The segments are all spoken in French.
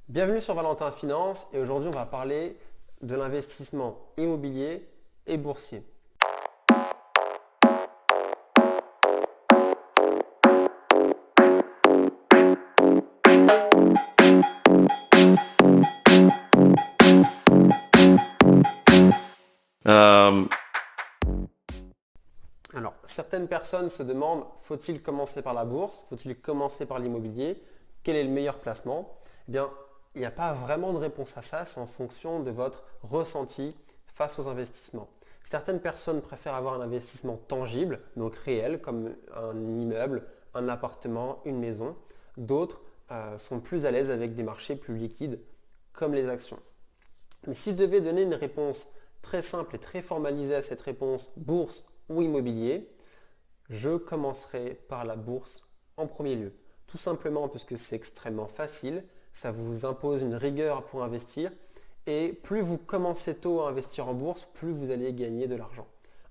Bienvenue sur Valentin Finance et aujourd'hui on va parler de l'investissement immobilier et boursier. Alors, certaines personnes se demandent, faut-il commencer par la bourse? Faut-il commencer par l'immobilier? Quel est le meilleur placement? Eh bien, il n'y a pas vraiment de réponse à ça, c'est en fonction de votre ressenti face aux investissements. Certaines personnes préfèrent avoir un investissement tangible, donc réel, comme un immeuble, un appartement, une maison. D'autres sont plus à l'aise avec des marchés plus liquides, comme les actions. Mais si je devais donner une réponse très simple et très formalisée à cette réponse, bourse ou immobilier, je commencerai par la bourse en premier lieu. Tout simplement parce que c'est extrêmement facile, ça vous impose une rigueur pour investir et plus vous commencez tôt à investir en bourse, plus vous allez gagner de l'argent.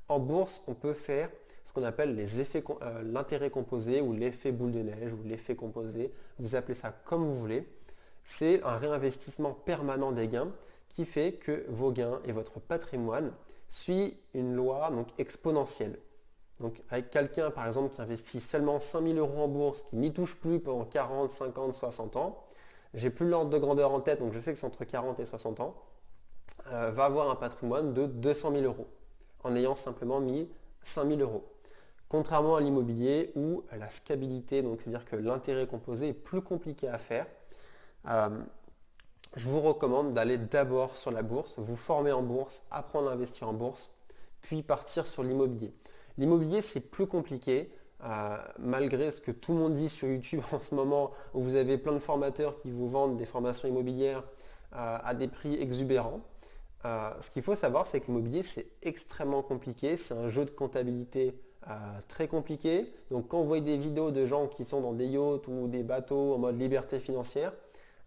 En bourse, on peut faire ce qu'on appelle l'intérêt composé ou l'effet boule de neige ou l'effet composé, vous appelez ça comme vous voulez. C'est un réinvestissement permanent des gains qui fait que vos gains et votre patrimoine suivent une loi donc exponentielle. Donc avec quelqu'un par exemple qui investit seulement 5 000 euros en bourse, qui n'y touche plus pendant 40, 50, 60 ans, j'ai plus l'ordre de grandeur en tête, donc je sais que c'est entre 40 et 60 ans, va avoir un patrimoine de 200 000 euros en ayant simplement mis 5 000 euros. Contrairement à l'immobilier où la stabilité, donc c'est-à-dire que l'intérêt composé est plus compliqué à faire, je vous recommande d'aller d'abord sur la bourse, vous former en bourse, apprendre à investir en bourse, puis partir sur l'immobilier. L'immobilier, c'est plus compliqué, malgré ce que tout le monde dit sur YouTube en ce moment, où vous avez plein de formateurs qui vous vendent des formations immobilières à des prix exubérants. Ce qu'il faut savoir, c'est que l'immobilier, c'est extrêmement compliqué, c'est un jeu de comptabilité très compliqué. Donc quand vous voyez des vidéos de gens qui sont dans des yachts ou des bateaux en mode liberté financière,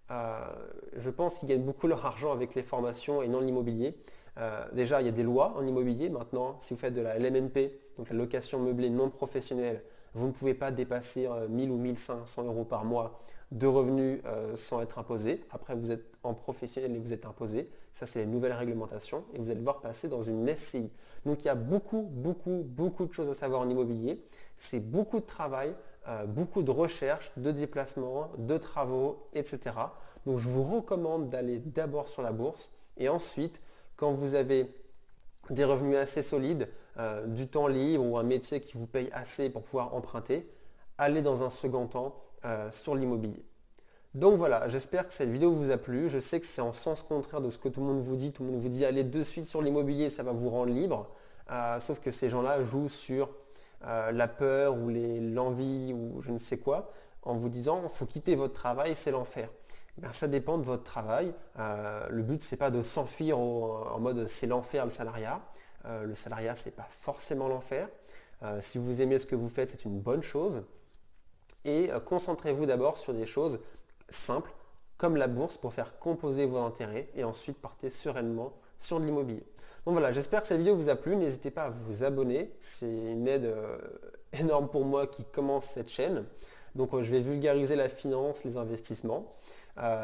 je pense qu'ils gagnent beaucoup leur argent avec les formations et non l'immobilier. Déjà, il y a des lois en immobilier. Maintenant, si vous faites de la LMNP, donc la location meublée non professionnelle, vous ne pouvez pas dépasser 1000 ou 1500 euros par mois de revenus sans être imposé. Après, vous êtes en professionnel et vous êtes imposé. Ça, c'est les nouvelles réglementations et vous allez devoir passer dans une SCI. Donc, il y a beaucoup de choses à savoir en immobilier. C'est beaucoup de travail, beaucoup de recherche, de déplacements, de travaux, etc. Donc, je vous recommande d'aller d'abord sur la bourse et ensuite, quand vous avez des revenus assez solides, du temps libre ou un métier qui vous paye assez pour pouvoir emprunter, allez dans un second temps sur l'immobilier. Donc voilà, j'espère que cette vidéo vous a plu. Je sais que c'est en sens contraire de ce que tout le monde vous dit. Tout le monde vous dit allez de suite sur l'immobilier, ça va vous rendre libre. Sauf que ces gens-là jouent sur la peur ou l'envie ou je ne sais quoi, en vous disant il faut quitter votre travail, c'est l'enfer. Ben, ça dépend de votre travail. Le but, c'est pas de s'enfuir en mode c'est l'enfer le salariat. Le salariat, c'est pas forcément l'enfer. Si vous aimez ce que vous faites, c'est une bonne chose. Et concentrez-vous d'abord sur des choses simples, comme la bourse, pour faire composer vos intérêts et ensuite partez sereinement sur de l'immobilier. Donc voilà, j'espère que cette vidéo vous a plu. N'hésitez pas à vous abonner. C'est une aide énorme pour moi qui commence cette chaîne. Donc je vais vulgariser la finance, les investissements.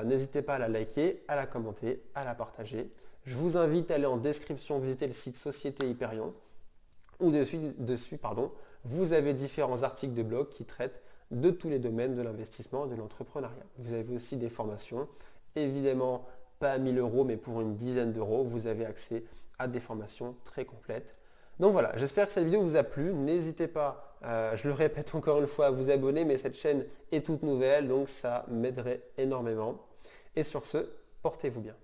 N'hésitez pas à la liker, à la commenter, à la partager. Je vous invite à aller en description visiter le site Société Hyperion où dessus, vous avez différents articles de blog qui traitent de tous les domaines de l'investissement et de l'entrepreneuriat. Vous avez aussi des formations, évidemment pas à 1000 euros, mais pour une dizaine d'euros, vous avez accès à des formations très complètes. Donc voilà, j'espère que cette vidéo vous a plu. N'hésitez pas, je le répète encore une fois, à vous abonner, mais cette chaîne est toute nouvelle, donc ça m'aiderait énormément. Et sur ce, portez-vous bien.